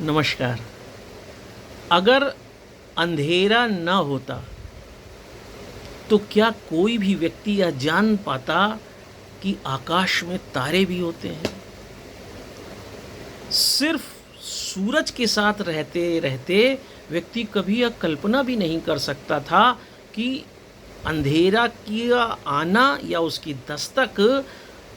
नमस्कार। अगर अंधेरा न होता तो क्या कोई भी व्यक्ति यह जान पाता कि आकाश में तारे भी होते हैं? सिर्फ सूरज के साथ रहते रहते व्यक्ति कभी यह कल्पना भी नहीं कर सकता था कि अंधेरा का आना या उसकी दस्तक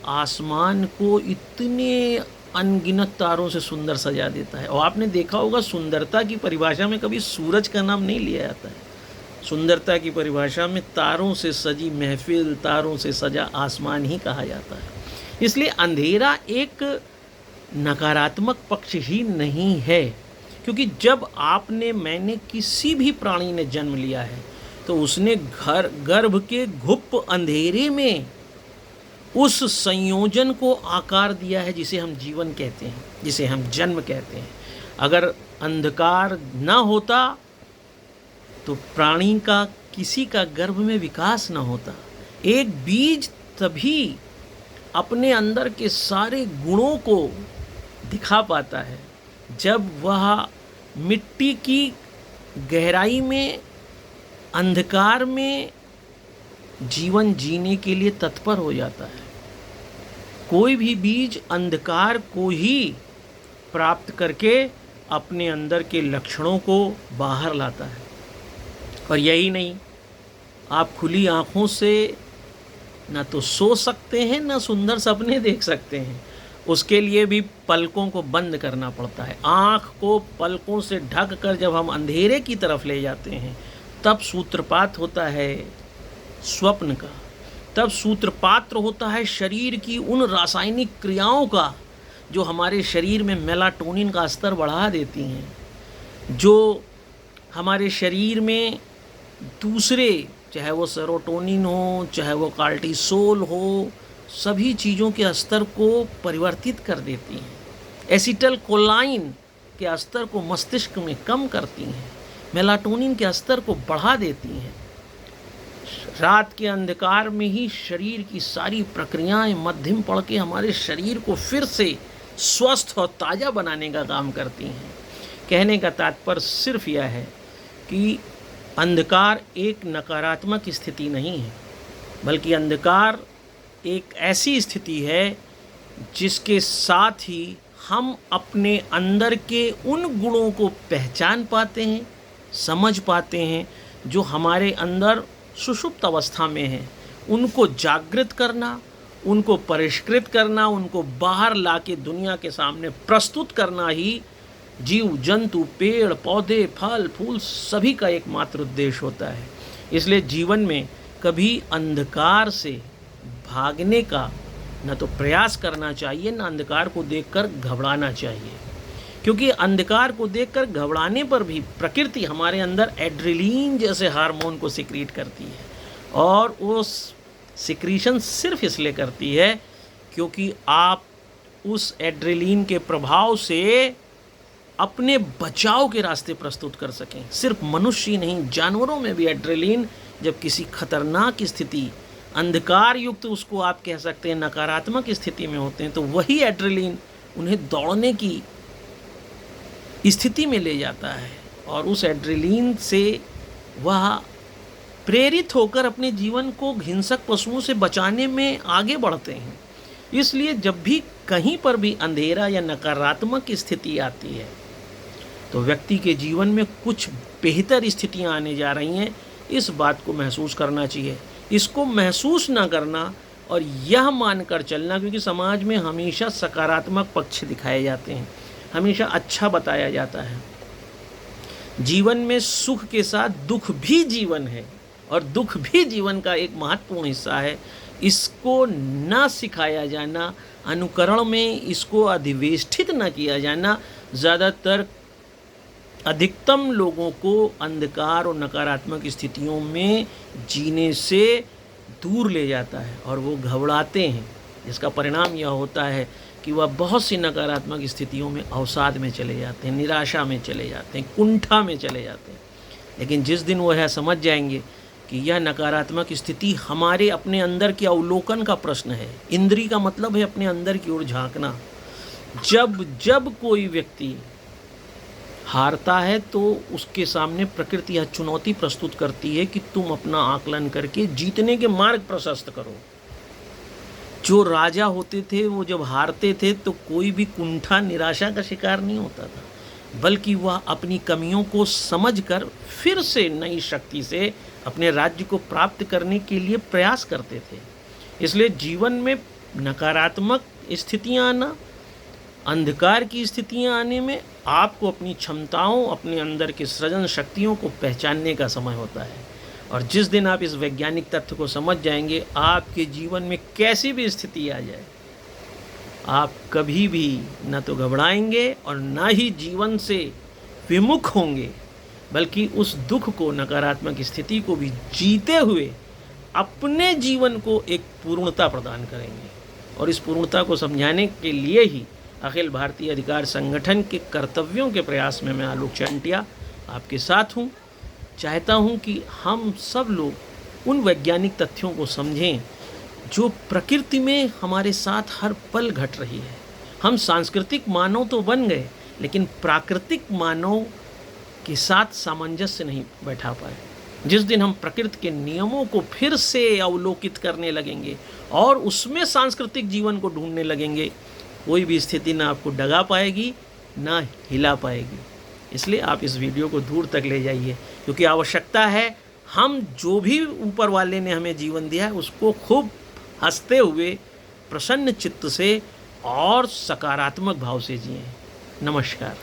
आसमान को इतने अनगिनत तारों से सुंदर सजा देता है। और आपने देखा होगा, सुंदरता की परिभाषा में कभी सूरज का नाम नहीं लिया जाता है। सुंदरता की परिभाषा में तारों से सजी महफिल, तारों से सजा आसमान ही कहा जाता है। इसलिए अंधेरा एक नकारात्मक पक्ष ही नहीं है, क्योंकि जब मैंने किसी भी प्राणी ने जन्म लिया है तो उसने गर्भ के गुप्त अंधेरे में उस संयोजन को आकार दिया है जिसे हम जीवन कहते हैं, जिसे हम जन्म कहते हैं। अगर अंधकार न होता तो प्राणी का किसी का गर्भ में विकास न होता। एक बीज तभी अपने अंदर के सारे गुणों को दिखा पाता है जब वह मिट्टी की गहराई में अंधकार में जीवन जीने के लिए तत्पर हो जाता है। कोई भी बीज अंधकार को ही प्राप्त करके अपने अंदर के लक्षणों को बाहर लाता है। और यही नहीं, आप खुली आँखों से ना तो सो सकते हैं, ना सुंदर सपने देख सकते हैं। उसके लिए भी पलकों को बंद करना पड़ता है। आँख को पलकों से ढक कर जब हम अंधेरे की तरफ ले जाते हैं तब सूत्रपात होता है स्वप्न का, तब सूत्रपात होता है शरीर की उन रासायनिक क्रियाओं का जो हमारे शरीर में मेलाटोनिन का स्तर बढ़ा देती हैं, जो हमारे शरीर में दूसरे, चाहे वो सेरोटोनिन हो, चाहे वो कार्टिसोल हो, सभी चीज़ों के स्तर को परिवर्तित कर देती हैं। एसिटल कोलाइन के स्तर को मस्तिष्क में कम करती हैं, मेलाटोनिन के स्तर को बढ़ा देती हैं। रात के अंधकार में ही शरीर की सारी प्रक्रियाएं मध्यम पड़ के हमारे शरीर को फिर से स्वस्थ और ताज़ा बनाने का काम करती हैं। कहने का तात्पर्य सिर्फ यह है कि अंधकार एक नकारात्मक स्थिति नहीं है, बल्कि अंधकार एक ऐसी स्थिति है जिसके साथ ही हम अपने अंदर के उन गुणों को पहचान पाते हैं, समझ पाते हैं जो हमारे अंदर सुषुप्त अवस्था में हैं। उनको जागृत करना, उनको परिष्कृत करना, उनको बाहर लाके दुनिया के सामने प्रस्तुत करना ही जीव जंतु, पेड़ पौधे, फल फूल सभी का एकमात्र उद्देश्य होता है। इसलिए जीवन में कभी अंधकार से भागने का न तो प्रयास करना चाहिए, न अंधकार को देखकर घबराना चाहिए। क्योंकि अंधकार को देखकर घबराने पर भी प्रकृति हमारे अंदर एड्रेनलिन जैसे हार्मोन को सिक्रीट करती है, और वो सिक्रीशन सिर्फ इसलिए करती है क्योंकि आप उस एड्रेनलिन के प्रभाव से अपने बचाव के रास्ते प्रस्तुत कर सकें। सिर्फ मनुष्य ही नहीं, जानवरों में भी एड्रेनलिन जब किसी खतरनाक स्थिति, अंधकार युक्त, उसको आप कह सकते हैं नकारात्मक स्थिति में होते हैं, तो वही एड्रेनलिन उन्हें दौड़ने की स्थिति में ले जाता है, और उस एड्रेनलिन से वह प्रेरित होकर अपने जीवन को हिंसक पशुओं से बचाने में आगे बढ़ते हैं। इसलिए जब भी कहीं पर भी अंधेरा या नकारात्मक स्थिति आती है तो व्यक्ति के जीवन में कुछ बेहतर स्थितियां आने जा रही हैं, इस बात को महसूस करना चाहिए। इसको महसूस ना करना और यह मानकर चलना, क्योंकि समाज में हमेशा सकारात्मक पक्ष दिखाए जाते हैं, हमेशा अच्छा बताया जाता है। जीवन में सुख के साथ दुख भी जीवन है, और दुख भी जीवन का एक महत्वपूर्ण हिस्सा है। इसको ना सिखाया जाना, अनुकरण में इसको अधिवेष्टित न किया जाना, ज़्यादातर अधिकतम लोगों को अंधकार और नकारात्मक स्थितियों में जीने से दूर ले जाता है, और वो घबराते हैं, जिसका परिणाम यह होता है कि वह बहुत सी नकारात्मक स्थितियों में अवसाद में चले जाते हैं, निराशा में चले जाते हैं, कुंठा में चले जाते हैं। लेकिन जिस दिन वो यह समझ जाएंगे कि यह नकारात्मक स्थिति हमारे अपने अंदर के अवलोकन का प्रश्न है, इंद्री का मतलब है अपने अंदर की ओर झांकना, जब जब कोई व्यक्ति हारता है तो उसके सामने प्रकृति यह चुनौती प्रस्तुत करती है कि तुम अपना आकलन करके जीतने के मार्ग प्रशस्त करो। जो राजा होते थे वो जब हारते थे तो कोई भी कुंठा निराशा का शिकार नहीं होता था, बल्कि वह अपनी कमियों को समझकर फिर से नई शक्ति से अपने राज्य को प्राप्त करने के लिए प्रयास करते थे। इसलिए जीवन में नकारात्मक स्थितियां आना, अंधकार की स्थितियां आने में आपको अपनी क्षमताओं, अपने अंदर के सृजन शक्तियों को पहचानने का समय होता है। और जिस दिन आप इस वैज्ञानिक तथ्य को समझ जाएंगे, आपके जीवन में कैसी भी स्थिति आ जाए, आप कभी भी न तो घबराएंगे और ना ही जीवन से विमुख होंगे, बल्कि उस दुख को, नकारात्मक स्थिति को भी जीते हुए अपने जीवन को एक पूर्णता प्रदान करेंगे। और इस पूर्णता को समझाने के लिए ही अखिल भारतीय अधिकार संगठन के कर्तव्यों के प्रयास में मैं आलोक चंटिया आपके साथ हूँ। चाहता हूँ कि हम सब लोग उन वैज्ञानिक तथ्यों को समझें जो प्रकृति में हमारे साथ हर पल घट रही है। हम सांस्कृतिक मानव तो बन गए, लेकिन प्राकृतिक मानव के साथ सामंजस्य नहीं बैठा पाए। जिस दिन हम प्रकृति के नियमों को फिर से अवलोकित करने लगेंगे और उसमें सांस्कृतिक जीवन को ढूंढने लगेंगे, कोई भी स्थिति ना आपको डगा पाएगी ना हिला पाएगी। इसलिए आप इस वीडियो को दूर तक ले जाइए, क्योंकि आवश्यकता है हम जो भी ऊपर वाले ने हमें जीवन दिया है उसको खूब हंसते हुए, प्रसन्न चित्त से और सकारात्मक भाव से जिएं। नमस्कार।